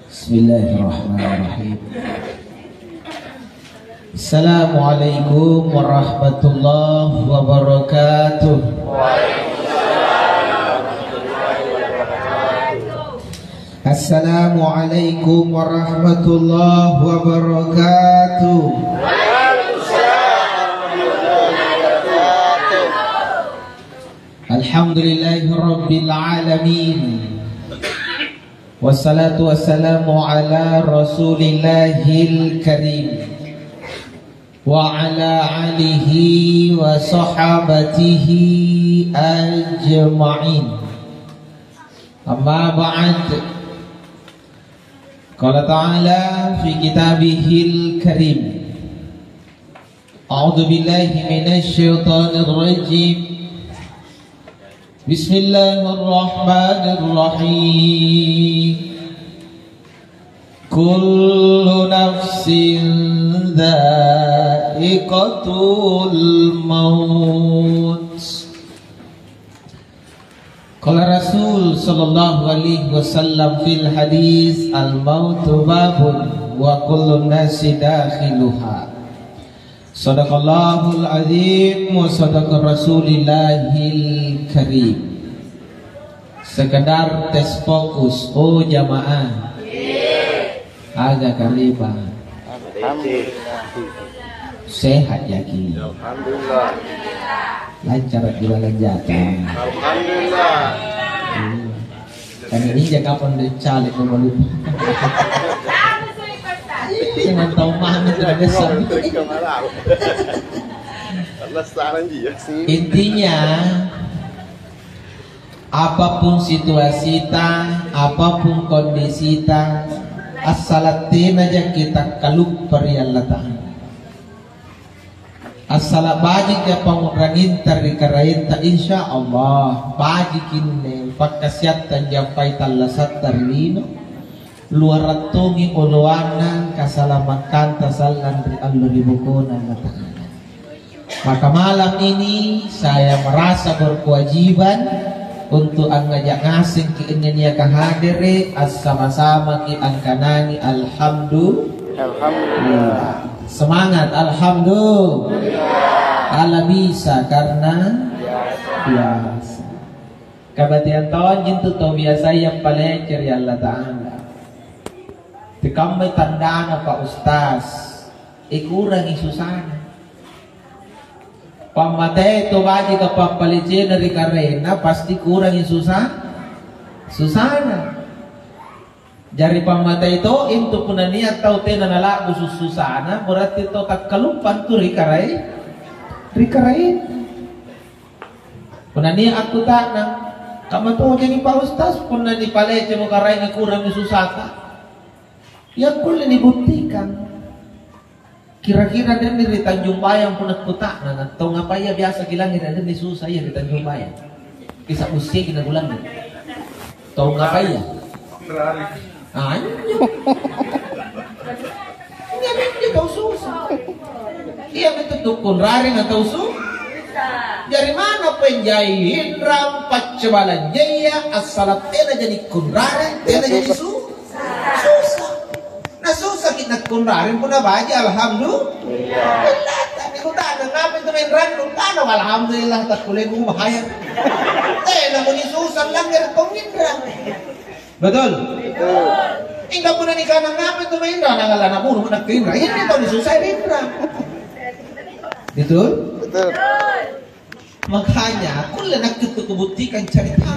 Bismillahirrahmanirrahim. Assalamualaikum warahmatullahi wabarakatuh. Assalamualaikum warahmatullahi wabarakatuh. Alhamdulillahi rabbil alamin. Wassalatu wassalamu ala rasulillahil karim wa ala alihi wa sahabatihi ajma'in. Amma ba'd. Qala ta'ala fi kitabihil karim. A'udzu billahi minasy syaithanir rajim. Bismillahirrahmanirrahim. Kullu nafsin dha'iqatul maut. Qala Rasul sallallahu alaihi wasallam fil hadis al-mautu babun wa kullu nasi dakhiluha. Sadaqallahul azim wa sadaqa rasulillahil karim. Sekedar tes fokus, oh jamaah. Agak kariban. Sehat yakin. Alhamdulillah. Lancar jualan jatah. Alhamdulillah. Karena ini jaga pendecalik kembali. Jangan tahu mana tidak besar. Intinya apapun situasi ta, apapun kondisi ta, as-salatin aja kita kaluk periyalla ta'ala. As-salat bajik ya pangurangin tarikarain ta insyaallah bajikin ne pagkasyatan jampai talasat tarlino luar tungi uluanan kasalamatan tasalan dari Allah dibukunan ta'ala. Maka malam ini saya merasa berkewajiban untuk ngajak ngasing ki ingin ya kahadiri as sama-sama ki angkanani alhamdulillah. Semangat alhamdulillah. Ala bisa karena biasa. Kabatian tahun jintu tau biasa yang paling ceri Allah Ta'ala. Kami tandana Pak Ustaz ikurangi susana pamatay itu baji ke pampalicin dari karena pasti kurangi susana jari pamatay itu itu pun niat tau tena nalagu susana berarti itu tak kalumpan tu rikarai pun niat aku tak nang kamu tuh jadi Pak Ustaz pun ni palece mo karai ni kurangi susana. Ya kulit dibuktikan. Kira-kira dia di Tanjung Bayang pun aku tak nana. Tahu ngapa ya biasa kilang dia di susah ya di Tanjung Bayang. Kisah usia kita ulang ni. Tahu ngapa ya? Dia tahu susah. Dia betul tukun rari nggak tahu susah. Dari mana penjahit rampat cebalan jaya asal tena jadi kunrari tena jadi susah. Susah kita kunrarin pun baca alhamdulillah. Tapi kita ada ngapain tu main random kan alhamdulillah tak boleh gua bahaya. Namun susah lang dari pengindra. Betul. Enggak pun ni kana ngapain tu main random ngalah na pun nak indra. Ini tahu susah indra. Betul? Betul. Makanya aku nak kebuktikan cerita.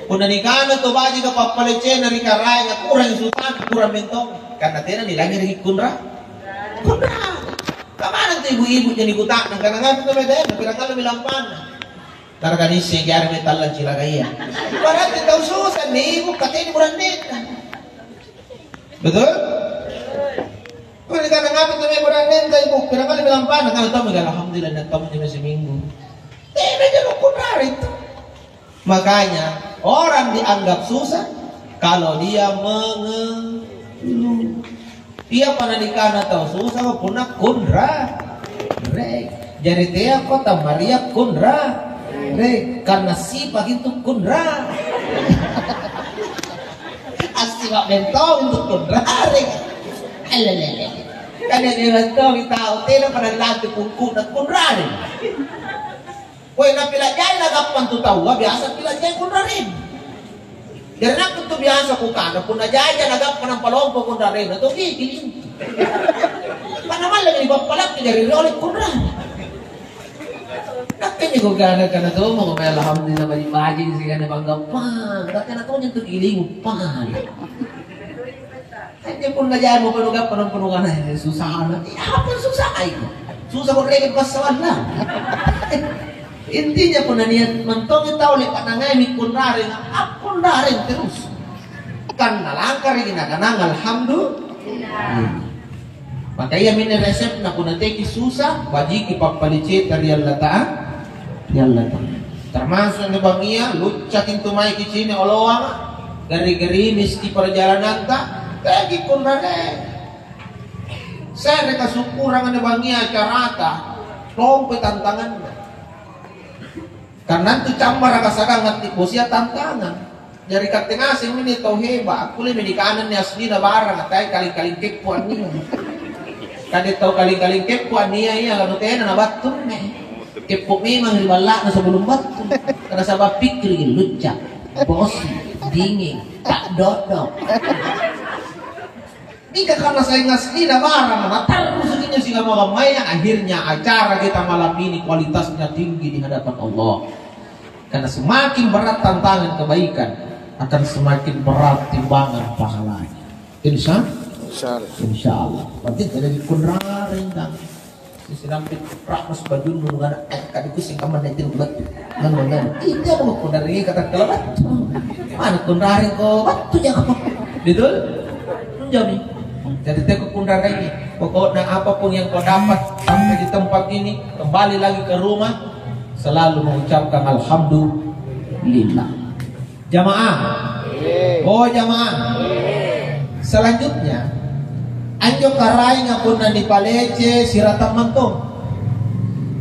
Pun ni kana tu baca ke papalecen dari karai kurang susah kurang mentong. Karena tena nilainya dari kunra. Kemana tuh ibu-ibu jadi kutak? Nang kanangan tuh beda. Pirang-pirang bilang pan. Targa ni segar metalan cilagaya. Berarti tahu susah nih ibu katanya murah neta. Betul? Kalau di kanangan tuh murah neta ibu. Pirang-pirang bilang pan. Kalau tahu mega alhamdulillah nak tamu di masih minggu. Tena jadi kunra itu. Makanya orang dianggap susah kalau dia dia panadikana tahu susah punah kunra jadi dia kota Maria kunra karena si begitu kunra asli Simak bentong untuk kunraring. Alalala. Kanya ni bentong itao, tena pada lati kungkung at kunraring. Kung napila dyan, nagapan tutawa, biasa pila dyan kunraring. Dari nak tu biasa ko kana pun aja nagap ka ng palompo kung darin ito gigiling. Panaman lang ibang palak dari rolik ko na. Nakanya ko kana to mga may alhamdulillah malimagin siya na banggapan. Nakanya to niya to giling pa. Kanya pun ngajayan mo panugap panong na susah na. Apa susah ay ko? Susah ko rin pasawan lang. Intinya pun niat mentong itaw le panangay mi kunraring apun daring terus kan nalangkar ginaganan alhamdulillah. Makanya min resep na pun nanti susah wajib ipapalicit dari Allah Ta'ala. Termasuk ni bangia luccatin tumay kicini olowang gari-gari miski perjalanan ta lagi kunraring. Saya reka syukuran ni bangia carata lompe tantangan. Karena itu cambar kasagang ngerti posya tantangan. Dari kating asing ini tau hebat. Aku lebih di kanan ni asli na barang. Atay kaling-kaling kepuan niya. Kadit tau kaling-kaling kepuan niya iya. Lalu tayo na nabatun na. Kepo memang ribala na sa bulong batun. Karena sabab pikri, lucak, bosi, dingin, tak dodok. Ika karena saya ngasli na barang. Natar sudinya sila mga maya. Akhirnya acara kita malam ini kualitasnya tinggi di hadapan Allah. Karena semakin berat tantangan kebaikan akan semakin berat timbangan pahalanya. Insya Allah. Berarti tidak dikunraring kan. Sinampit prakmas bajun nungan kadiku sing kaman naitin bulat. Ngan. Ini apa kunraring kata kelabat. Mana kunraring ko batu jangan apa. Betul? Menjadi. Jadi teko kunraring ini. Pokoknya apapun yang kau dapat sampai di tempat ini, kembali lagi ke rumah. Selalu mengucapkan alhamdulillah. Jamaah. Oh jamaah. Selanjutnya anjo karai ngapun di palece siratan mantong.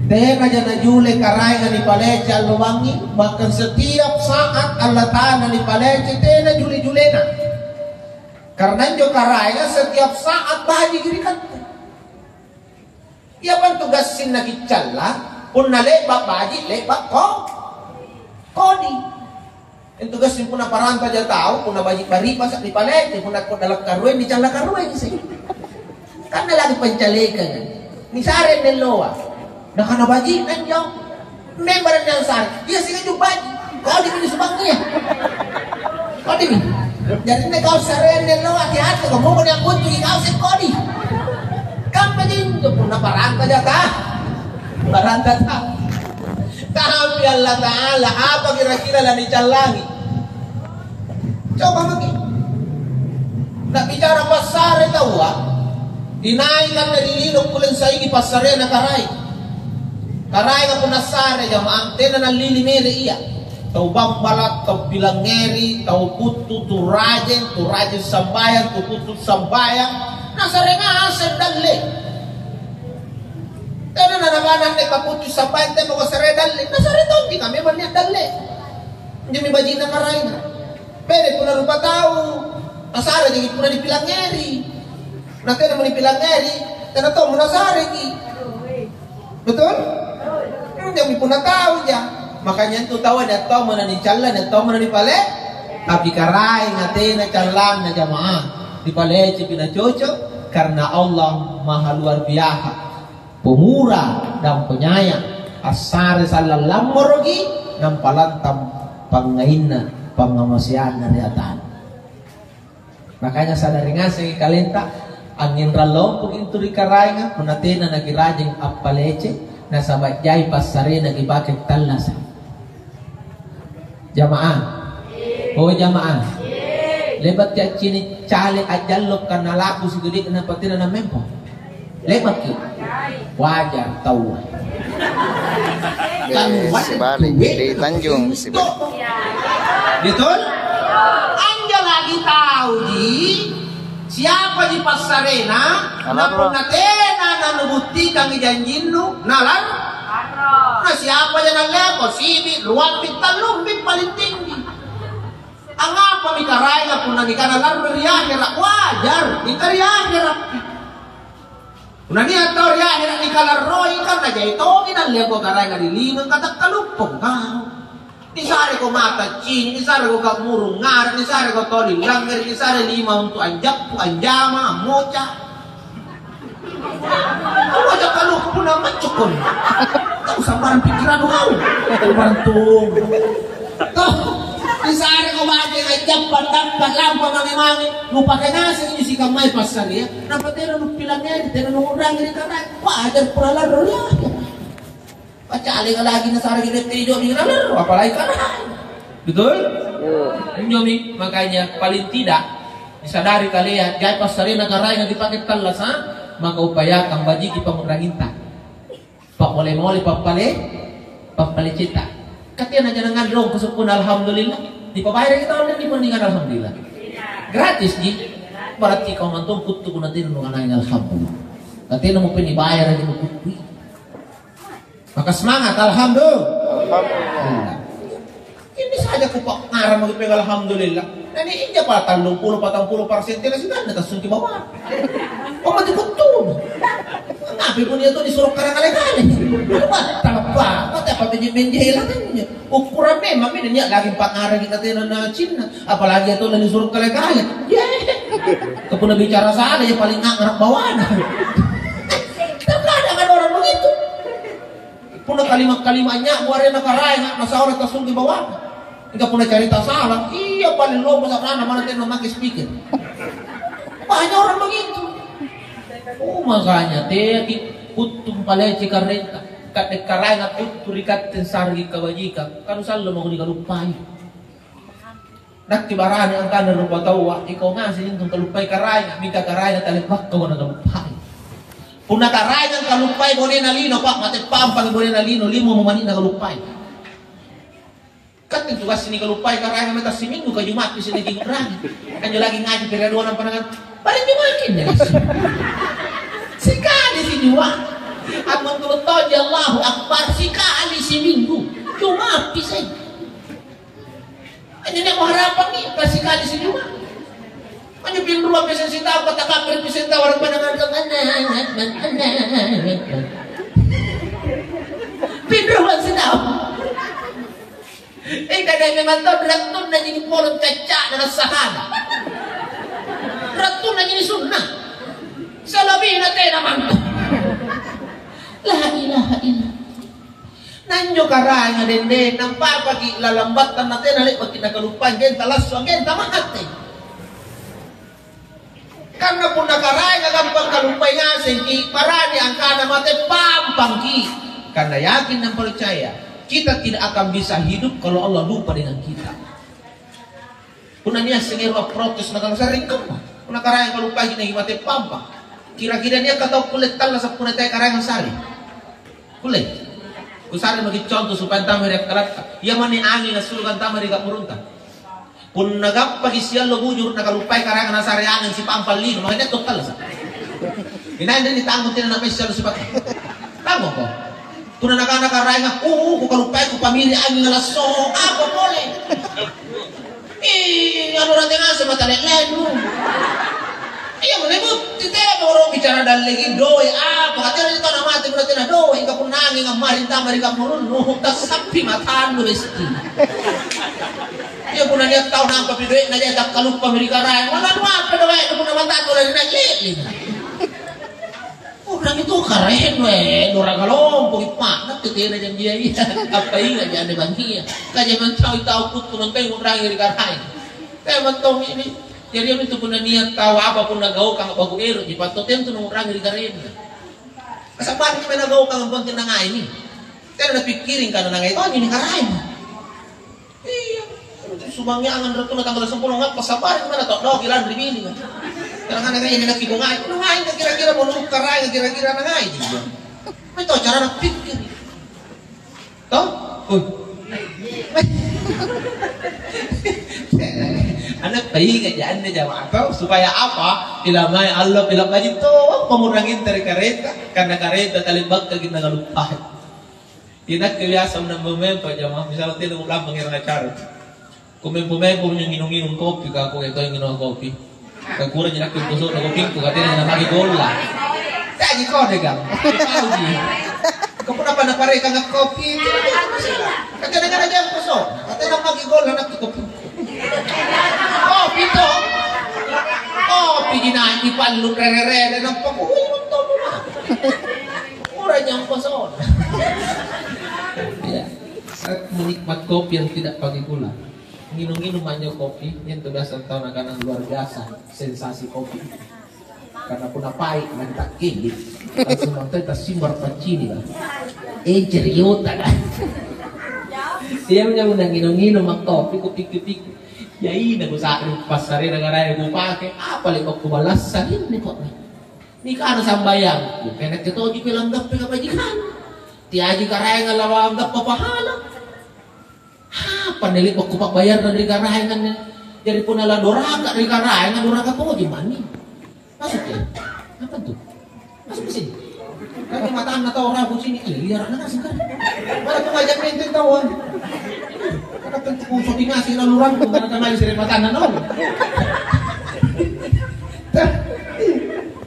Tena jana jule karai di palece aluwangi. Bahkan setiap saat Allah Ta'ala di palece tena jule-julena. Karena anjo karai setiap saat bahaji girikan. Ia pan tugasin na kicala. Pun na lebak baji, lebak kodi. Yang tugas pun na paranta aja tahu, pun na baji baripas di palet, pun na dalam karuen, di cala karuen sih. Karena lagi pencalekan kan. Ni sare neloa. Nah kana baji nanjong. Member yang sare, dia sih kan baji. Kau di sini subangnya. Kau di. Jadi nek kau sare neloa hati-hati, kau mau yang kunci kau sih kodi. Kampanye itu pun na paranta aja tahu. Baranta tahu. Tapi Allah Ta'ala apa kira-kira lah dicalangi. Coba lagi. Nak bicara pasar tahu dinaikkan dari lilok kulen saigi pasar na karay. Karay nga punasar jamaang tena na lilimere iya. Tau bambalat, tau bilangeri, tau putu, tu rajen sambayang, tu putu sambayang. Nasare nga asal dalle. Karena nanabanan ni kaputi sa pante mo kasare dalle. Nasare to di kami man niya dalle. Hindi mi baji na karay na. Pwede po na rupa tao. Nasare di po na di pilangeri. Natin naman di pilangeri. Kaya to mo nasare ki. Betul? Hindi po na tao diya. Makanya itu tahu ada to mo na ni chala, ada to mo na ni pale. Tapi karay natin na chalan na jamaah. Di pale cipina cocok. Karena Allah maha luar biasa. Pemurah dan penyayang asar salalam morogi dan palantam pangaina pangamasian dari atan. Makanya sadari ngasih kalenta angin ralong pun itu dikarainga menatena nagirajeng apalece na sabajay pasare nagibakit talasa. Jamaah. Oh jamaah. Lebat ya cini cale ajalok kanalaku sigede na patina na mempo. Lebat ki. Wajar tahu. Sebalik di Tanjung Betul? Anda lagi tahu ji siapa di pasarena na punatena na nubuti kang ijanjinu nalar na siapa yang nalepo sibi luwapit talumpit paling tinggi Ang apa mi karay nga kung nagikana laro riyahirak, wajar, ikariyahirak. Kung naniataw riyahirak ni kalaro, ikan na jay ito, inalya ko karay nga diliman katakkalupong ka. Nisari ko mata chin, nisari ko kamurong ngar, nisari ko toli langir, nisari lima untuk anjak po anjama, mocha. Ang wajak kalupong po naman chukon. Ito, sambarang pikiran mo ako. Sambarang tong. Isari ko mati nga jampan dampan lampa mangi-mangi lupa ka na sa inyo si kamay pasal ya napatera nung pilangnya tera nung urang ini karena wajar pura laro ya pacali ka lagi na sari kita tijo di laro apalagi karena betul? Nyomi makanya paling tidak disadari kalian jay pasal na karay nga dipakai talas ha maka upayakan baji ki pamuraginta pak mole-mole papale cita katanya aja ngadrong kesepun alhamdulillah dipabayar kita orang ini mendingan alhamdulillah gratis ji berarti kau mantung kutu kuna tinu ngananya alhamdulillah katanya mau penibayar aja mau kutu maka semangat alhamdulillah ini saja kupak ngarang mau pegang alhamdulillah dan ini aja patang 40% tidak sih kan atas sungki bawah oh mati kutu tapi pun itu disuruh kali-kali apa benjih lah ukuran memang ini lagi 4 hari kita tidak Cina apalagi itu disuruh kali-kali kepuna bicara salah ya paling ngarap bawaan terkadang ada orang begitu puna kalimat-kalimatnya buarena karai masa orang tasung di bawah enggak puna cerita salah iya paling lobo sama mana tidak memakai speaker banyak orang begitu. Oh makanya teh kutung palai cikarenta kat dekarai na puturikat tensargi kawajika kan selalu mau dikalupai nak kibarani ang kana rupa tawa ikaw nga sining tong kalupai karay mika karay na talibak ka na kalupai puna karay ng kalupay bone na lino pak mate pampang bone na lino limo mo mani na kalupay kat itu kas sini kalupay karay na mata siminggu ka jumat sini gigrani kan lagi ngaji periode ng panangan paling dimakin ya sekali si dua at menurut tahu Allahu Akbar sekali si minggu cuma pisah ini nak harapan ni kasih kali si dua mana pin dua pisah si tahu kata kapir pisah tahu orang pandangan ke pin dua si tahu kadang memang tahu ratun na jadi polon kaca dan sahada ratun na jadi sunnah salabi na tayo naman la ilaha illa nanyo karay nga dende nang papagi lalambatan natin nalik pag kinakalupan gen talaswa gen tamahate karena pun nakaray nga gampang kalupay nga sengki parani ang kana mate pampangki karena yakin dan percaya kita tidak akan bisa hidup kalau Allah lupa dengan kita kuna niya sengero protes na kang kama kuna karay nga kalupay na mate pampang kira-kira niya kataw kulit tala sa punay tayo karay nga sali kulit kusari maging contoh supaya tayo rin kalat iya man ni angin na sulugan tayo rin kapurunta kung nagapag-isyal lo bujur nakalupay karay nga nasari angin si pampalino makanya total sa inayin din itangon tinanapay siya lo si pati tango ko kung nakaray nga kung kalupay ko pamilya angin nga laso ako mole ano natin nga sa matalelen mo iya menebut titera orang bicara dan lagi doi apa katanya itu nama mati berarti na doi enggak pun nanging ngamarintah mereka murun nuh tak sapi mataan lu besti iya pun dia tahu nampak video na dia tak kalupa mereka rai mana apa doi itu pun mata tu lagi lagi orang itu keren we orang kalompok ipak nak titera jam dia apa ingat jangan dibantia kaje tahu put pun nang orang yang dikarai kayak mentong ini jadi itu pun niat tahu apapun nagaw kang bago ero di patoten tu nung orang di karin kasabar ni nagaw kang pang tinangay ni kaya napikirin ka na nangay oh ini karay iya subangnya angan rato na tanggal 10 nga pasabar mana to do gilan ribili ka kaya nga nangay ni nakigungay nungay ka kira-kira mo nung karay ka kira-kira nangay di ba may to cara napikir to anak bayi ngajaan na jamaah atau supaya apa ilamay Allah bilang lagi to pemurangin dari kareta karena kareta talibag kagin nangalupahan tidak kebiasaan ng memempa jamaah misalnya tidak ulang mengira acara Kumempo-mempo yung inong-inong kopi, kako ito yung inong kopi. Kagkurang yung nakipusok na kopi ko, katina na magigola. Kaya ko, degang. Ikaw po na pa napare ka nga kopi. Kaya na nga yung pusok. Katina magigola na kopi. Kopi to. Kopi ginahan di palun re-re-re ng pakuwi mo to mo na. Mura niyang pusok. At menikmat kopi yang tidak pakai gula. Nginum-nginum aja kopi, yang belasan tahun akan luar biasa sensasi kopi. Karena pun pahit mentak gini, langsung nonton tas simbar pacini lah. Ceriota kan. Dia punya undang nginum-nginum mak kopi, kopi. Ya ini aku saat pasarin negara yang aku pakai, apa lagi kau balasan ini kok nih. Ini kan sambayang, bukan itu tuh bilang gak pengen bajikan. Tiaji karaya ngalawa gak papahala. Panilit waktu pak bayar dari karayangan jadi pun ala doraka dari karayangan doraka tuh gimana? Masuk ya? Apa tuh? Masuk ke sini. Kami mataan atau orang bu sini liar anak sih kan? Mana tuh ngajak maintain kawan? Karena tentu kusuk ngasih lalu rangkum karena kembali sering mataan nol.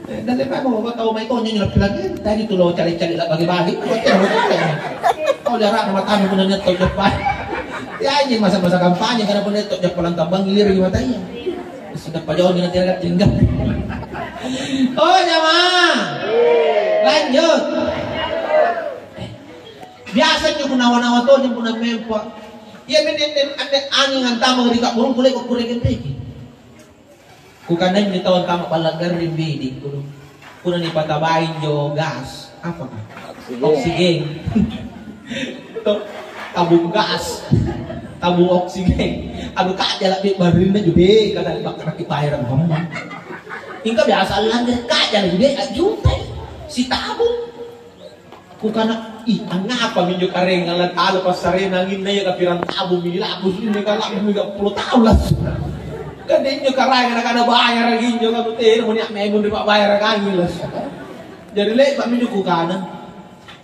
Dan lepas mau tahu mai tonya nyelap lagi. Tadi tuh lo cari-cari lah bagi-bagi. Kau jarak mataan pun nanya tahu depan. Ya ini masa-masa kampanye karena pun itu jak pulang tambang gilir di matanya. Sudah pajauh dengan tidak tinggal. Oh jamaah, lanjut. Biasanya punawan-awan tuh yang punah mempo. Ya menen ane angin antama di kak burung kulek kurekin lagi. Kukanan ni tawan tama palagar rimbidi kuno. Kuno ni patabain jo gas apa kan? Oksigen. Tuh tabung gas. Tabung oksigen, aduh kak jalan di barin na juga, kada bakal kipairan kamu. Hingga biasa lang deh kak jalan juga, juta si tabung. Kukana apa minyo kareng ngalat alo pas sare nangin na ya kapiran tabung mini labus ini kalak minyo 10 tahun lah. Kadenya kareng kada bayar lagi nyo kamu teh mo niya may mo di bayar lagi lah. Jadi lek pak minyo kukana,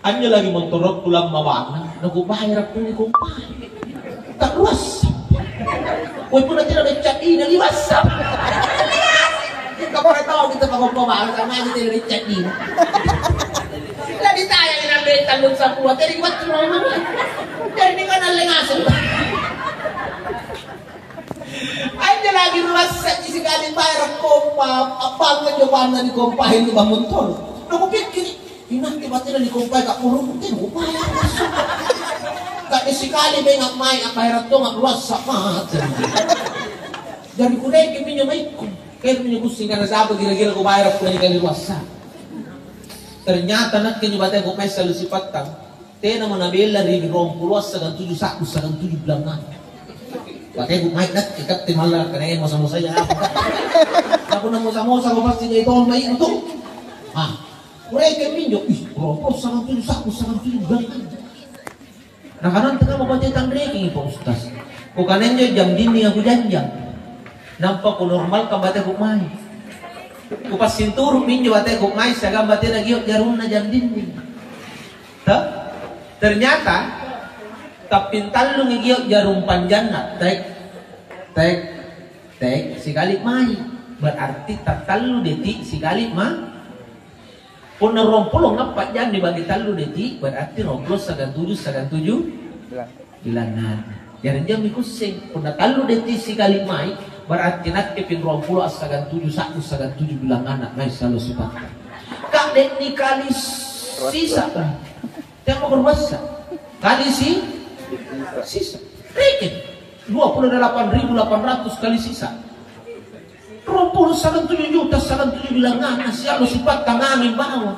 anyo lagi montorok pulang mawana, naku bayar aku ni kumpay. Tak luas. Woi pun nanti ada cat ini liwas. Kau boleh tahu kita pagpapahal sama aja dari cat ini. Jadi tanya ini nabi tanggung sapuluh dari buat cuma mana? Dari ini kan alengasan. Aja lagi luas saja sekali bayar kompa. Apa ngejoban di kompa ini bangun tol? Aku pikir ini nanti batin di kompa tak kurung mungkin aku bayar. Kak sekali bengak mai akhirat to ngak luas sama. Jadi kudai ke minyo mai ko. Kaya minyo gusto nga nasabi gira-gira ko bayar ko ni kali luas. Ternyata nak kinyo batay ko may salusipat tang. Tena mo nabela rin 20 sa 7 saku sa 7 blangan. Batay ko may nak ikat timala kanay mo sa musaya ako. Ako na mo sa mosa ko pasti ito may ito. Kudai ke minyo 20 sa 7 saku sa 7 blangan. Nah kanan tengah mau baca tandreking Pak Ustaz. Kukanan nyo jam dinding aku janjang. Nampak ku normal ka bate ku mai. Ku pas sinturu minyo bate ku mai sagam bate na giok jarum na jam dinding. Ternyata tapintal lu giok jarum panjang na tek sekali mai. Berarti tatallu detik sekali ma. Pun rompolong apa jam dibagi talu detik berarti romplos sagan 7 bilangan. Jadi jam ikusing pun talu detik sekali mai berarti nak kepin rompolo sagan 7 bilangan nak mai selalu sifat. Kak dek ni kali sisa kan? Yang mau berbahasa kali sisa. Rekin 28.800 kali sisa. Rompol sagan 7 juta, sagan 7 bilangan, selalu sifat tangamin bawah.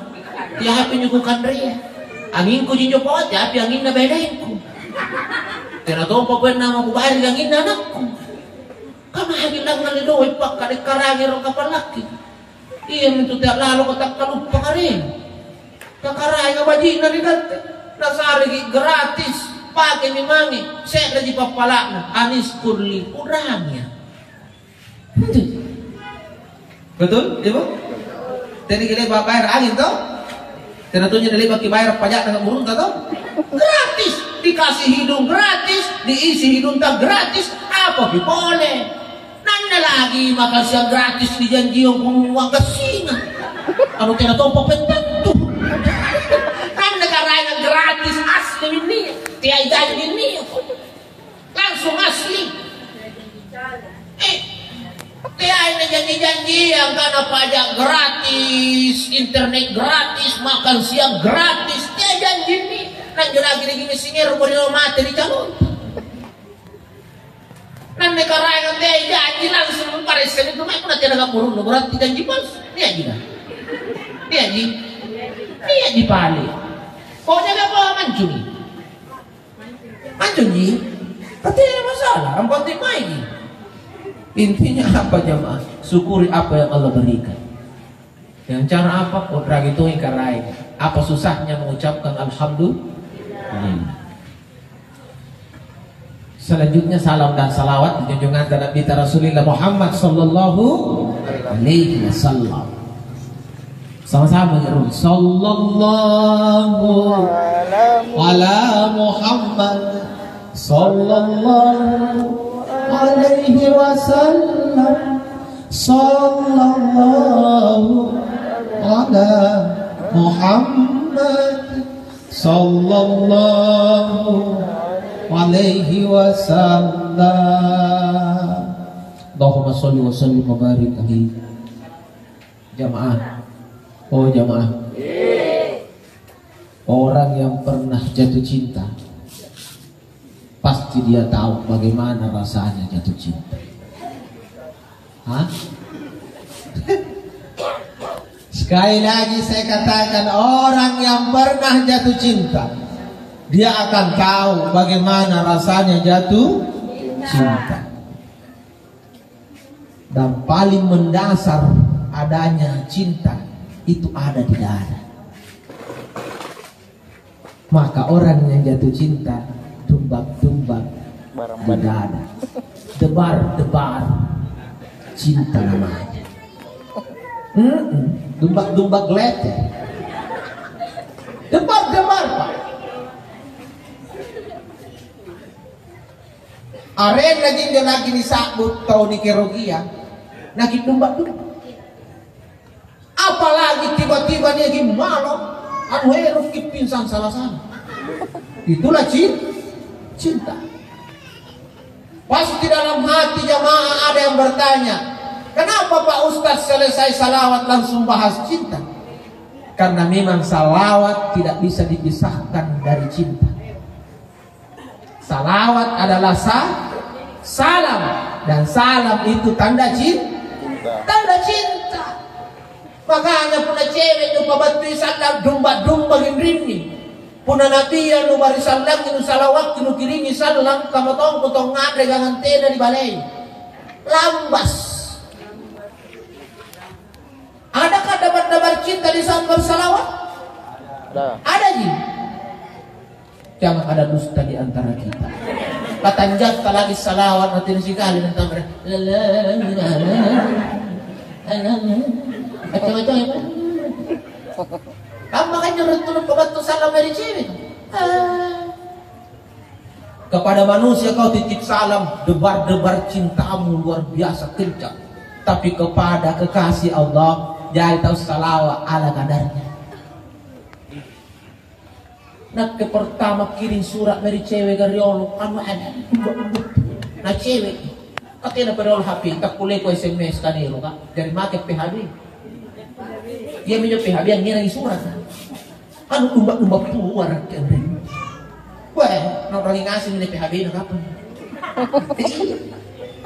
Tiap hapi nyukukan ria. Angin ko jinyo po, tiap angin na bedain ko. Tinatong pa pwede naman ko bayar angin na anak ko. Kamahagin lang nga nilo, ipak kalikarangin ro kapalaki. Iya minto tiap lalo ko takkalupa ka rin. Kakaray nga bajin na rin dati. Nasari gratis, pake ni mangi, set na di papala na, anis kurli, urangnya. Betul, ibu? Tadi kita bayar angin toh? Tentunya dari bagi bayar pajak dengan burung toh? Gratis, dikasih hidung gratis, diisi hidung tak gratis, Apa boleh? Nanda lagi makan siang gratis di janji yang uang kesingan. Anu kena tompo pententu. Nanda karena gratis asli ini. Tiada janji ini. Langsung asli. Tiada janji-janji yang karena pajak gratis, internet gratis, makan siang gratis. Tiada janji ini. Nanda lagi gini singgir umurnya mati di calon. Nanda karena dia janji langsung parisen itu mereka nanti ada burung berarti janji palsu. Dia aja dah. Dia aja balik. Pokoknya gak apa mancuni. Mancuni. Katanya masalah. Ampun lagi. Intinya apa jamaah? Syukuri apa yang Allah berikan. Yang cara apa? Kodra gitu ikarai. Apa susahnya mengucapkan alhamdulillah. Selanjutnya salam dan salawat junjungan Nabi Rasulullah Muhammad sallallahu alaihi wasallam. Sama-sama nyeru sallallahu ala Muhammad sallallahu alaihi wasallam. Sallallahu ala Muhammad sallallahu alaihi wasallam. Allahumma sholli wa sallim wa barik alaihi. Jamaah. Oh jamaah. Orang yang pernah jatuh cinta pasti dia tahu bagaimana rasanya jatuh cinta. Hah? Sekali lagi saya katakan, orang yang pernah jatuh cinta dia akan tahu bagaimana rasanya jatuh cinta. Dan paling mendasar adanya cinta itu ada di dada. Maka orang yang jatuh cinta tumbak-tumbak di dada, debar-debar cinta namanya. Tumbak-tumbak leteh, debar-debar Pak. Aren lagi disabut tau ni kerogia, lagi tumbak-tumbak. Apalagi tiba-tiba dia lagi malam, anu heruf pingsan salah-salah. Itulah cinta. Pasti dalam hati jamaah ada yang bertanya, kenapa Pak Ustadz selesai salawat langsung bahas cinta? Karena memang salawat tidak bisa dipisahkan dari cinta. Salawat adalah salam, dan salam itu tanda cinta. Makanya puna cewek nu pabatui salam domba-domba rini. Puna nabi nu bari salam nu salawat nu kiringi salam kamotong potong ngade gangan tena di balai. Lambas. Adakah dabar-dabar cinta di saat bersalawat? Ada ji. Jangan ada dusta di antara kita. Katanjak lagi salawat nanti sekali tentang macam-macam ya Pak. Kamu makanya retulun pembantu salam dari cewek. Kepada manusia kau titip salam, debar-debar cintamu luar biasa kencang. Tapi kepada kekasih Allah, jadi tahu salawat ala kadarnya. Nak ke pertama kirim surat dari cewek dari Allah, anu ada. Nah cewek, katanya pada Allah HP, tak boleh ko SMS kaniro kak, dari market PHB. Dia minyak PHB yang ngira surat. Anu tumbak-tumbak puar kan. Wah, nak lagi ngasih minyak PHB nak apa?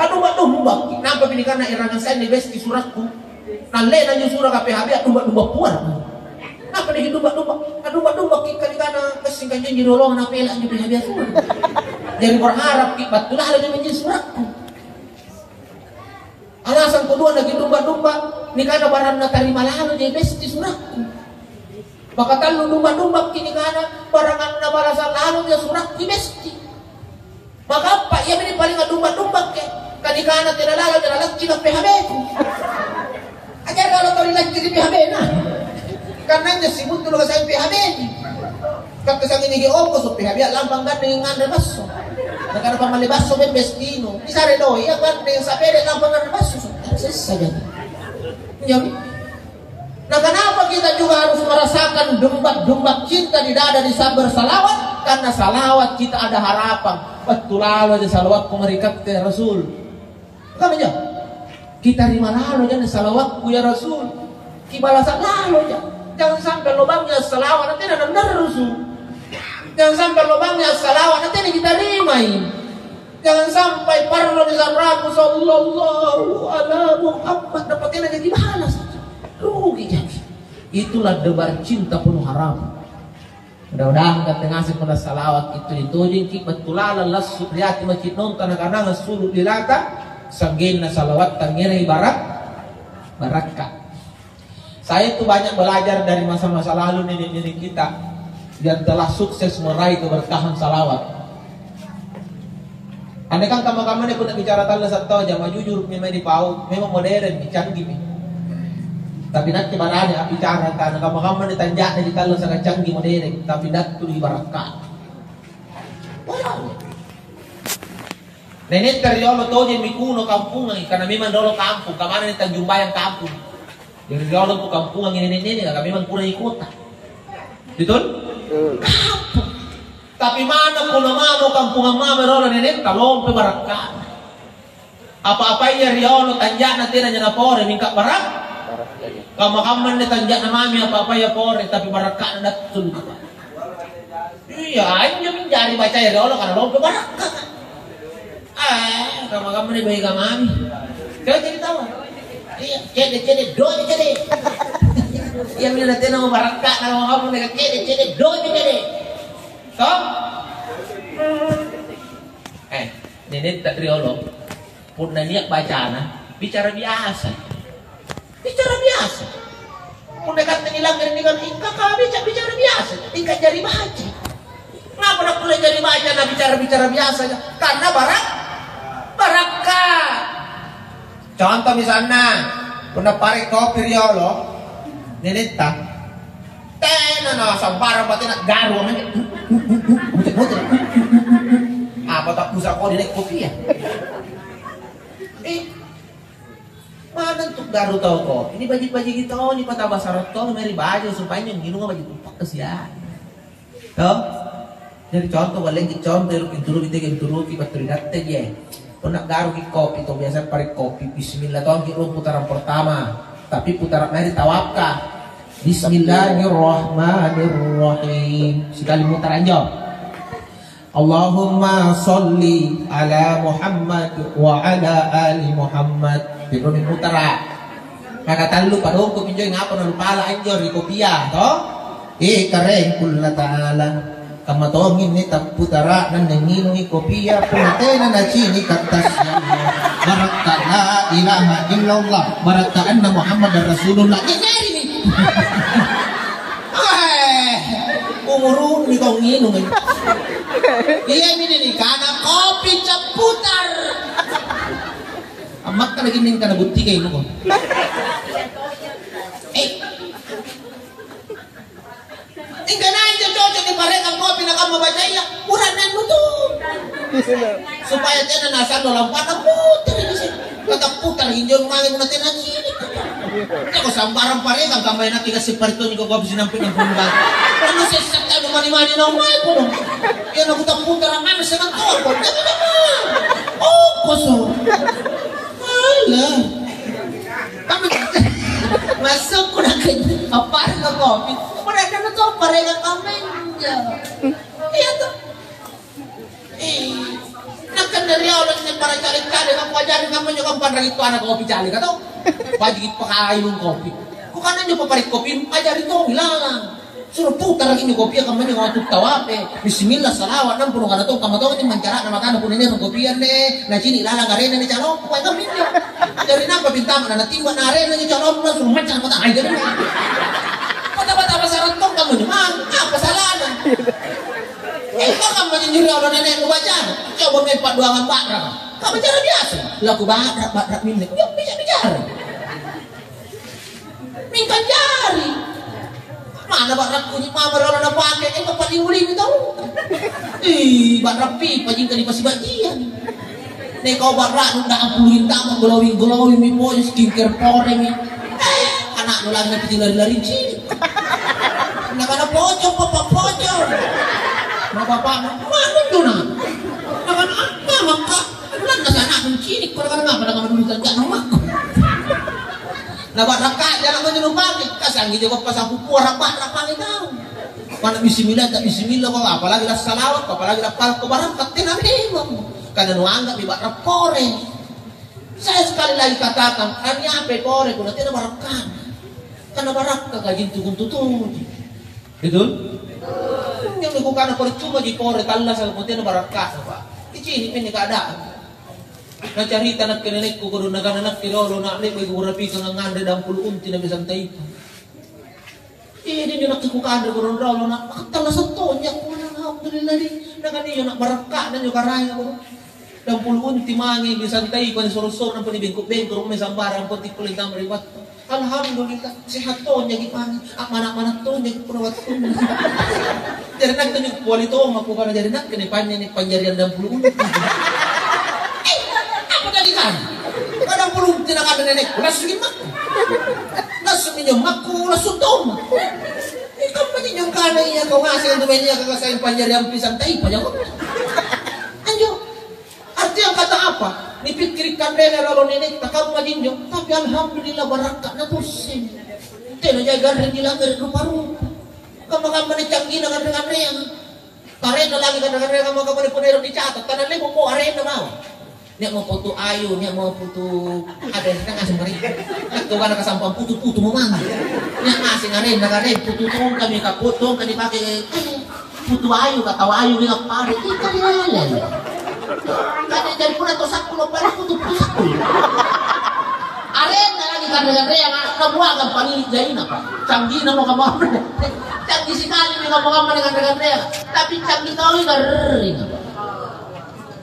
Anu tumbak, kenapa ini karena irangan saya di besti suratku. Nalle nanya surat ke PHB tumbak-tumbak puar. Kenapa nih tumbak kita di kana kesingkan janji dolong na pela di PHB surat. Jadi berharap betul ada di menjadi suratku. Alasan kedua lagi domba-domba ni kana barang na tarima lalu di besti suratku. Maka kalau domba-domba kini kana barangan na barasan lalu dia surat di besti. Maka apa ia ini paling domba-domba ke kani kana tidak lalu cina PHB ku. Ajar kalau tahu lagi di PHB nah. Karena dia sibuk dulu ke saya PHB. Kata sang ini ge opo so PHB lambang gandeng ngande baso. Nagkano pa malibas so may bestino. Isa rin o, iya kan yung sabi rin ang pangalibas. Selesai jadi. Jadi, nah kenapa kita juga harus merasakan dembak-dembak cinta di dada di saat bersalawat? Karena salawat kita ada harapan. Betul lalu di salawatku merikat ke Rasul. Kan aja? Kita terima lalu jadi salawatku ya Rasul. Kibalasan lalu aja. Jangan sampai lubangnya salawat nanti ada benar Rasul. Jangan sampai lubangnya salawat nanti kita rimain. Jangan sampai parlo di Rasul sallallahu alaihi Muhammad dapatin aja dibalas. Rugi jadi. Itulah debar cinta penuh haram. Mudah-mudahan kita ngasih pada salawat itu jingki betulala las supriyati masjid nonton karena ngasulu dilata sagena salawat tangere barakah. Saya itu banyak belajar dari masa-masa lalu nenek-nenek kita yang telah sukses meraih keberkahan salawat. Andai kan kamu-kamu ini pun bicara tanda satu aja, jujur memang di PAUD, memang modern, canggih. Tapi nanti barangnya bicara karena kamu-kamu ini tanjak di tanda sangat canggih modern, tapi nanti itu ibaratkan. Nenek teriolo toje mikuno kampungan karena memang dolo kampung, kemana ini Tanjung Bayang kampung. Jadi teriolo tuh kampungan ini karena memang kurang kota. Betul? Kampung. Tapi mana pun mama kampungan mama rola nenek kalau barakah. Apa-apanya riolo tanjak nanti nanya pore mingkat barak. Kamu ni tanjak na mami apa-apa ya pore tapi barakah na datun. Iya, ayo mencari baca ya riolo karena lo barakah. Kamu ni bayi mami. Kau jadi tahu? Iya, jadi doi jadi. Yang ni nanti nama barakah kalau kamu ni jadi doi jadi. Kau? Nenek tak riolo pun niat bacana bicara biasa. Bicara biasa. Pun dekat nilang ini kan kakak bicara biasa. Tingkat jari baca. Kenapa nak boleh jari baca nak bicara biasa? Karena barakah. Contoh misalnya pernah pare kopi riolo nenek tak tena na sampara pati nak garu aja. Apa tak pusat kau nenek kopi ya? Mana untuk garu tau kok? Ini baju gitu, ini patah basah rotong, meri baju supaya yang gini nggak baju tupak kesian. Tuh, jadi contoh boleh kita contoh lu kinturu kita terikat aja. Pernah garu di kopi, tuh biasa pakai kopi. Bismillah tuh kita putaran pertama, tapi putaran meri tawakal. Bismillahirrahmanirrahim. Sekali mutar aja. Allahumma salli ala Muhammad wa ala ali Muhammad. Pero ni putara. Kakatalo pa doon ko pinjoy nga po na lupala anjo ri kopiya, to? Kareng kulla ta'ala. Kamatongin ni putara nan nangino ni kopiya punate na nachini katas ya Allah. Barakta la ilaha illallah. Barakta anna Muhammad Rasulullah. Nyari ni. Umurun ni kong ngino ngayon. Iya ini karena kopi ceputar. Amak ka lagi ning kana buti kay nuko. Tinggal aja cocok di pareng kopi nak kamu baca ya. Uranan mo to. Supaya dia nasa dalam patang putar ini sih. Patang putar hinjong mangin natin na sini. Ako sambarang pareng ang kamay na kasi parito ni ko kopi sinampin ng punta. Ano siya sakta no mani-mani na umay ko no. Yan ako tang putar ang mami sa kanto. Dami naman. Oh, koso. Tapi masuk ko na kayo aparang na kopi. Mereka na to pareng ang kamay niya. Iya to. Nagkandali ako lang ng parang cari-cari kang wajarin naman yung kang panrangit ko anak kopi cari ka to. Pagigit pa kain ng kopi. Kung kanan nyo paparit kopi, ajarin to, hilang. Suruh putar lagi nyo kopi, kaman nyo nga tawape. Bismillah, salawat, nang puno ka na to, kamato, ini mancara na matano po ninyo ng kopi yan na sini, lalang nga rin na ni Chalom, kumain kami nyo. Ajarin na, papintaman na natimba na rin na ni Chalom, na suruh matcha na matangay dyan. Mata-mata pasarantong kaman nyo, pasalanan. Kok kamu nyuri Allah nenek lu baca? Coba main 4 bakra. Kamu cara biasa. Laku bakra milik. Yuk bisa bicara. Minta jari. Mana barat kunyi mama orang nak pakai paling boleh ni tahu. Bat rapi pajing kali pasti bagian. Nek kau barat ndak ampuhin tamu glowing mi boy skincare pore mi. Anak nu lagi pergi lari-lari sini. Nak pojok pojok. Bapak mana tu nak? Nak apa maka? Nak anak mencini kadang-kadang apa dulu tak nama. Nah, rakat jangan menyumbang, kasang gitu kok pas aku rapat tahu. Mana bismillah tak bismillah kok apalagi dah salawat, apalagi dah palko barang katina memang. Karena nu anggap ibarat rapore. Saya sekali lagi katakan, hanya apa pore kuna tidak barakan. Karena barak kagajin tukun-tutun. Betul? Yang lakukan percuma di pore talla sa putin barakat apa. Ini keadaan. Na carita nak kenenek ko kuno naganak kilolo na le ko rapi ko ngande dang puluh unti na bisan tay. Ini nyo nakikukan ko ron raw na makatala sa tonya ko na alhamdulillah di nagani yo nak baraka na nyo karaya ko. Dang puluh unti mangi bisan tay ko sorosor na panibengko ko may sambarang pati ko lang maribat. Alhamdulillah sehat tonya gipangi mana-mana tonya perawat ko. Jadi nak tunjuk kualito makuha na jadi nak kene panya ni panjarian dang puluh unti. Kadang belum tidak ada nenek, langsung maku, langsung maku, langsung tom. Ikan penyong kana iya kau ngasih untuk media kau kasain panjari yang pisang tai pajak. Anjo, arti yang kata apa? Dipikirkan nenek lalu nenek tak kamu majinjo, tapi alhamdulillah barakat na pusing. Teno jaga rendilang dari rupa-rupa. Kamu canggih dengan yang. Karena lagi dengan kamu punero dicatat, karena lego mau arena mau. Nek mau foto ayu, nek mau foto ada yang ngasih mereka. Nek tuh karena kesampang putu-putu mau mana? Nek ngasih ngaren, putu tong kami kapotong kami pakai putu ayu, kata ayu dengan pare kita lele. Kami jadi pun atau saku lo pare putu-putu. Arena lagi karena yang kamu agak paling jain apa? Canggih nama kamu. Canggih sekali dengan kamu dengan dia. Tapi canggih tahu ngering.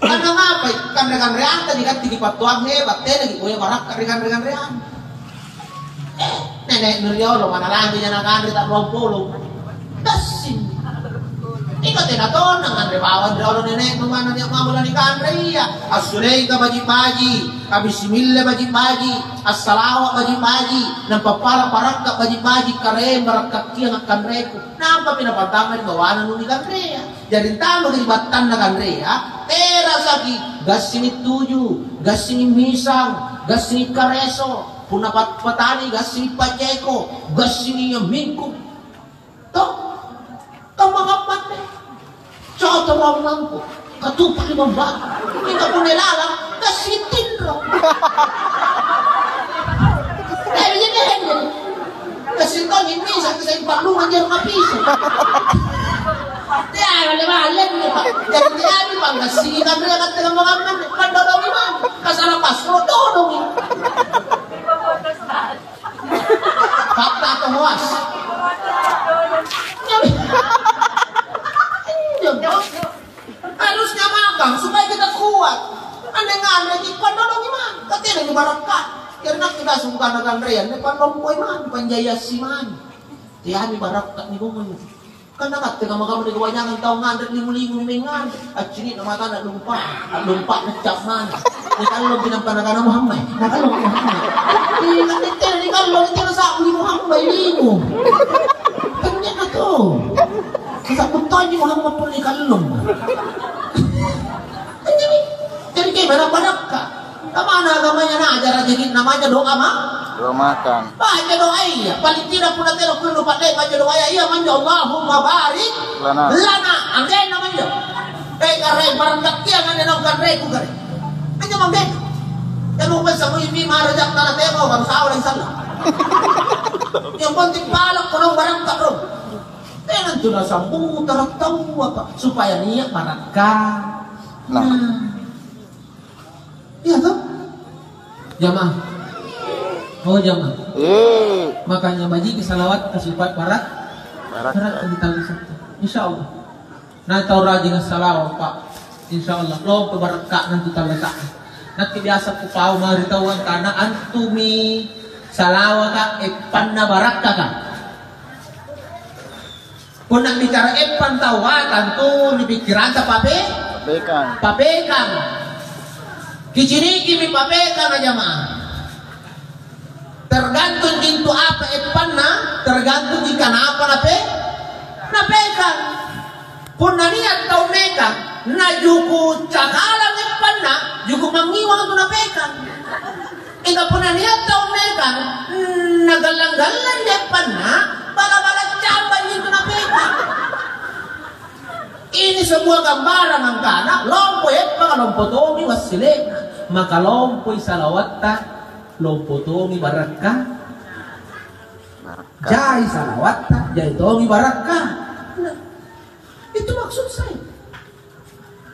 Karena ngapa? Kan rekan tadi kan tinggi patuan hebat teh lagi punya barak rekan rekan. Nenek Nurio lo mana lagi yang akan tak rompolo. Dasin. Ikaw tinaton ang rebawan daw nenek mana yang mau ni kanriya. Asulay ka baji-baji, abismillah baji-baji, assalawa baji-baji, nang papara-parak ka baji-baji kare barakat kiya ng kanreku. Nampa pinapantaman gawanan ni kanriya. Jadi tamo dibatan na kanriya. Tera saki gasini tuju, gasini misang, gasini kareso, punapat patani, gasini pajeko, gasini yamingko. To, kamakapat na. Coto raw lang po, katupak limang bata. Hindi ka po nilalang, gasini tinro. Dahil yun na hindi. Kasi ito, yung misang, kasi yung palungan niya mga piso. Kaya wala jadi tiada bang sih kami akan tengah mengaman pandang iman kasar pas foto fakta atau hoas harusnya magang supaya kita kuat aneh lagi pandang iman katanya di barakat karena kita suka dengan real ne pandang iman panjaya siman tiada barakat ni bungun. Karena kat tengah makam di kebanyakan tahu ngandek limu-limu mengan acini nama tanah lupa na cakman ni kalau pinapanakan Muhammad na kalau Muhammad ni kalau kita sa Muhammad limu kanya na to kasakutan ni Muhammad pun ni kalong jadi kayak badak-badak ka kemana agamanya na ajar jadi namanya doa mah doa makan. Baca doa iya, paling tidak pun nanti aku lupa deh baca doa iya manja Allahumma barik lana, angin namanya. Karena barang tak tiang ada nongkan reku kare. Hanya manggen. Kalau masa mo ini marajak tanah temo baru sahur yang salah. Yang penting palak kalau barang tak rom. Tenang tu nak sambung tarak tahu apa supaya niat manakah. Iya toh? Jamaah. Oh jamaah. Makanya baji ke salawat ke sifat barat kita lihat. Insyaallah. Nah tahu rajin salawat Pak. Insyaallah. Lo berkah nanti kita letak. Nanti biasa ku pau maritawan kana antumi salawat ka panna barakah ka. Kung nak bicara pantawatan tuh di pikiran sa papekang. Kiciniki mi papekang aja mah. Tergantung into apa na, tergantung ikan apa napekang. Kung naniat tau mekang, na juku cakalang na, juku mangiwang tu napekang. Ika pun naniat tau mekang, nagalang-galang na, bala-bala caban itu napekang. Ini sebuah gambaran ang kana, lompoy pakalompotomi wasilena, makalompoy salawatta, lompotomi barakah, jai salawatta, jai tomi barakah. Nah, itu maksud saya.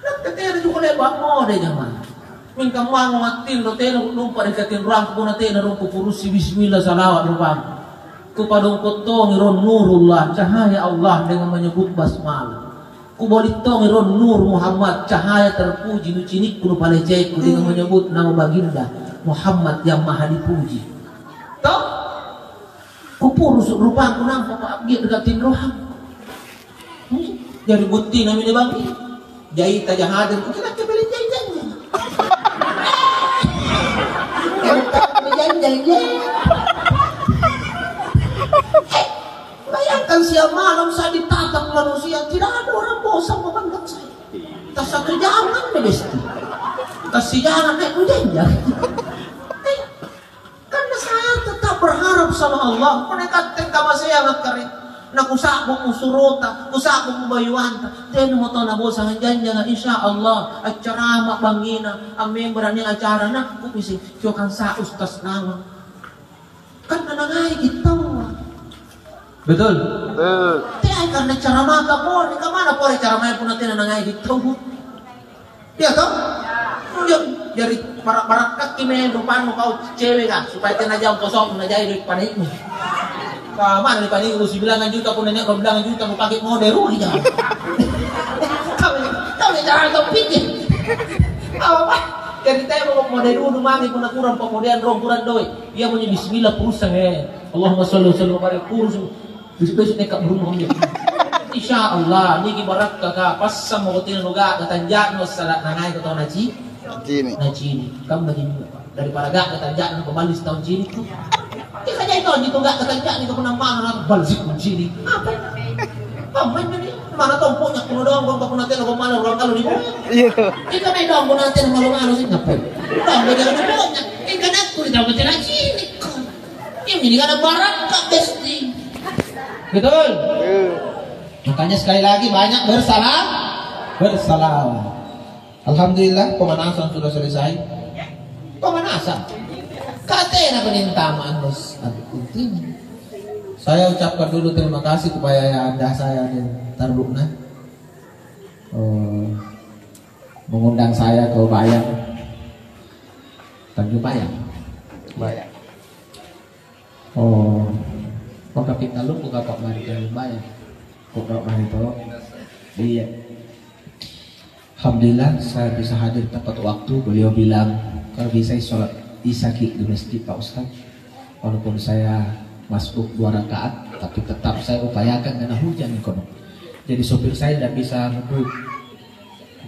Nagkatera juga lebak mo deh jaman. Minta mango ngatin lo tena lumpa dekatin rangko ko na tena rumpo purusi bismillah salawat rupang. Kupadong kotong iron nurullah, cahaya Allah dengan menyebut basmalah. Kubolitong iron nur Muhammad, cahaya terpuji nucinik kuno paleceku dengan menyebut nama baginda Muhammad yang maha dipuji. Toh? Kupurus rupang kunang papa abdi dekatin roham. Jadi bukti namanya bagi. Jai tajahadan kita kembali janjinya. Janjinya. Bayangkan siang malam saya ditatap manusia, tidak ada orang bosan memandang saya. Tas satu jangan besti. Tas si jangan naik ujanjang. Karena saya tetap berharap sama Allah. Mereka kama saya ngakarit. Na kusako mo surota, kusako mo bayuanta. Then mo to na bosa ng janjang insya Allah at carama bangina ang membra ni acara na kupisi kyo kan sa ustas naman. Kan nanangay itaw. Betul. Tiay karena carama ka po, ni kamana po ay carama po natin nanangay itaw. Ya toh? Dari barak kime rupan mo kau cewek ka supaya tinajam kosong najay duit panik mo. Mana nih paling usia bilangan juta pun nanya kalau bilangan juta mau pakai model rugi jangan. Kau jangan kau pikir. Apa? Jadi saya mau model dulu mami pun kurang kemudian rompuran doi. Dia punya bismillah pusang Allahumma sholli wa barik kurus. Besok nekat berumah dia. Insya Allah ni kibarat kakak pas sama hotel nuga ketanjak no salat nangai ke tahun naci. Naci kamu lagi daripada gak ketanjak no kembali setahun cini tuh. Kita aja itu gitu nggak ketanjak nih kepenampangan nak balik kunci nih. Apa? Apa ini? Mana tahu punya kuno doang gua pun nanti lo mana orang kalau di bawah. Iya. Ikan itu dong pun nanti malu-malu sih ngapain? Dong bagaimana punya? Ikan aku di dalam kecil sini. Ini kan ada barang kak besti. Betul. Makanya sekali lagi banyak bersalam. Alhamdulillah pemanasan sudah selesai. Pemanasan. Katanya penintamaan bos. Saya ucapkan dulu terima kasih kepada anda saya dan Tarbukna mengundang saya ke Bayang Tanjung Bayang. Kok kita lu buka Pak Mari Tanjung Bayang. Kok Pak Mari tolong. Iya. Alhamdulillah saya bisa hadir tepat waktu. Beliau bilang kalau bisa sholat isaki di masjid Pak Ustaz. Walaupun saya masuk 2 rakaat, tapi tetap saya upayakan karena hujan nih kono. Jadi sopir saya tidak bisa ngebut.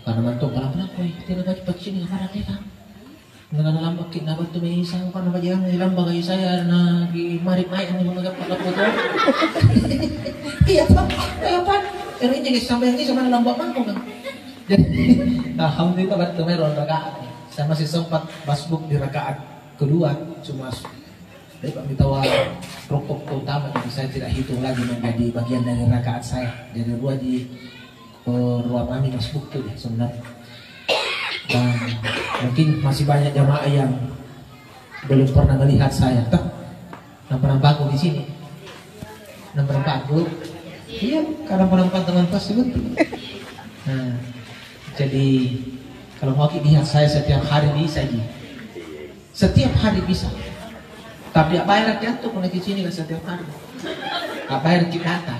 Karena mantuk kenapa tidak baca pakai sini kamar kita. Dengan lambak kita batu meisa karena bajang lambak kayak saya na di marik-marik nih menganggap foto. Iya Pak, kayak apa? Ini jadi sampai ini sama lambak mantuk kan. Jadi alhamdulillah batu meron rakaat. Saya masih sempat masbuk di rakaat kedua cuma dari Pak Mitawa rokok utama, jadi saya tidak hitung lagi menjadi bagian dari rakaat saya. Jadi dua di ruang kami masbuk tuh ya sebenarnya. Dan mungkin masih banyak jamaah yang belum pernah melihat saya. Tuh, nampak-nampak di sini. Nampak aku. Iya, karena penampak teman pas itu. Nah, jadi kalau mau lihat saya setiap hari bisa ji. Setiap hari bisa. Tapi apa yang jatuh kena di sini kan setiap hari. Apa yang kita data.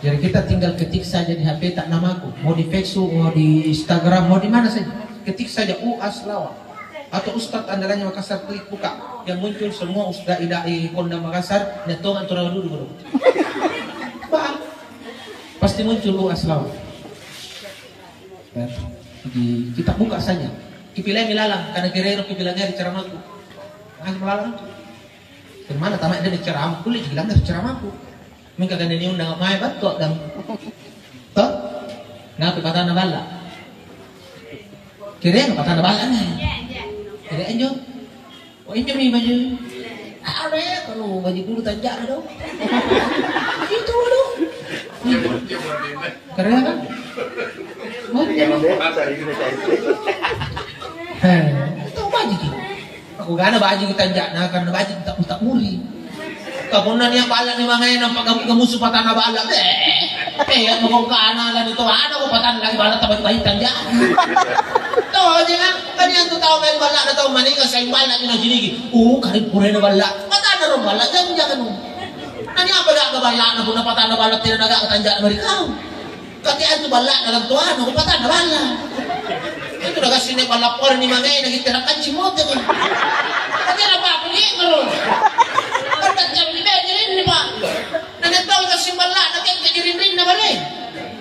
Jadi kita tinggal ketik saja di HP tak namaku. Mau di Facebook, mau di Instagram, mau di mana saja. Ketik saja UAS Lawak atau Ustadz Andalanya Makassar, klik buka. Yang muncul semua Ustadz Idai Konda Makassar. Nyetongan turun dulu bro. Bang, pasti muncul luas laut. Ya, kita buka saja. Kipilai milalang karena kirero kipilangnya di ceramahku. Aku melalang. Kemana tamat dia di ceramah kulit bilang dari ceramahku. Mungkin kan ini undang mai batok dan toh ngapa patah bala. Kirero patah bala nih. Kira aja. Oh ini mi baju. Ada ya kalau baju dulu tanjak dong. Itu dong. Keren kan? Itu baju kita. Aku gana baju kita jangan karena baju kita utak muri. Kapunan yang balak ni mga yan ang pagkamuso patan na balak. Ya mau ke analan itu ada ko patan lagi balak tapos bahitan dyan. To jangan kanyan to tao may balak na tao maninga sa balak ni sinigi. Karib pure na balak. Patan na ron balak jangan mo. Nani apa dak balak na puna patan na balak tinaga katanja mereka. Katian tu balak na lang tuan ko patan na balak. Itu na kasi ni balapor ni mga yan nagitirakan simot ko. Kati na pa puli ko. Jam ni rin ni ba? Nanataw kasi balak na kaya rin na ba rin?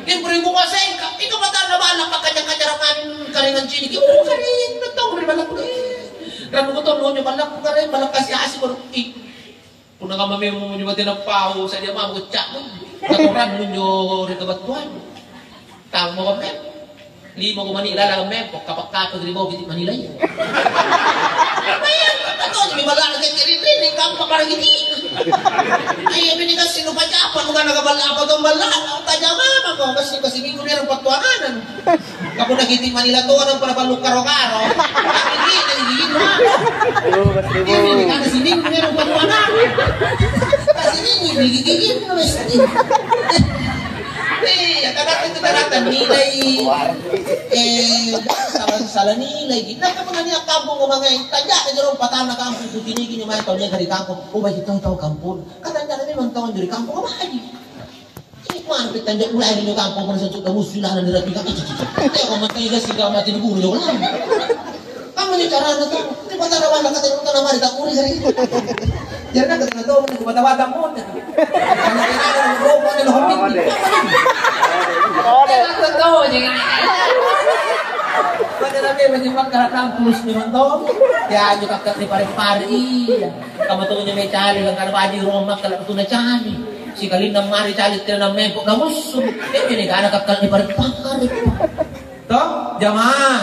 Yung beribu ko sa ito patan na balak pagkanya-kanyaraman karingan sinig. Yung karin, nagtaw rin balak ko rin. Rano ko to, noon yung balak ko rin, balak kasi asi ko rin. Kung nakamami mo nyo ba tinapaw sa diya mga kutsak mo, naturan mo nyo rin kabatuan. Tawag mo kami. Limo ko Manila lang kami, kapag kakod rin mo, bitit Manila yun. Ayan, ito, may balak na kaya rin, ikaw parang hindi. Ay, ini kasi sino pa siya, paano ka nagabala pa itong balak? Tanya mama ko, kasi ko niya ng patuananan. Kapag nagiting Manila to, anong para palukaro-karo? Hindi, nagiging mo. Hindi, kasi hindi ko niya ng patuananan. Kasi hindi, nagiging mo. Kata nilai salah nilai kita kan niya kampung ng mga tanya ka jero patana kampung tu kini may taw niya dari kampung o ba ito taw kampung kata niya naman taw dari kampung ba haji ini man pitanja ulay ninyo kampung man sa tuga musila na nila tika ito ko man tayo siga mati ni gulo lang kamu ni cara na to di patana wala ka tayo na mari ta uri hari Jangan kan kata tahu ni bata-bata mo. Kana kailangan ng robo na homit. Kata tahu jangan. Pada nabi menyimak karatang plus ni manto. Ya juga kat ni pare-pare. Kamu tu nya may cari lang kana baji romak kala tu na cari. Si kalin na mari cari tira na mempo kamus. Ini kana kat ni pare-pare. Toh, jamaah.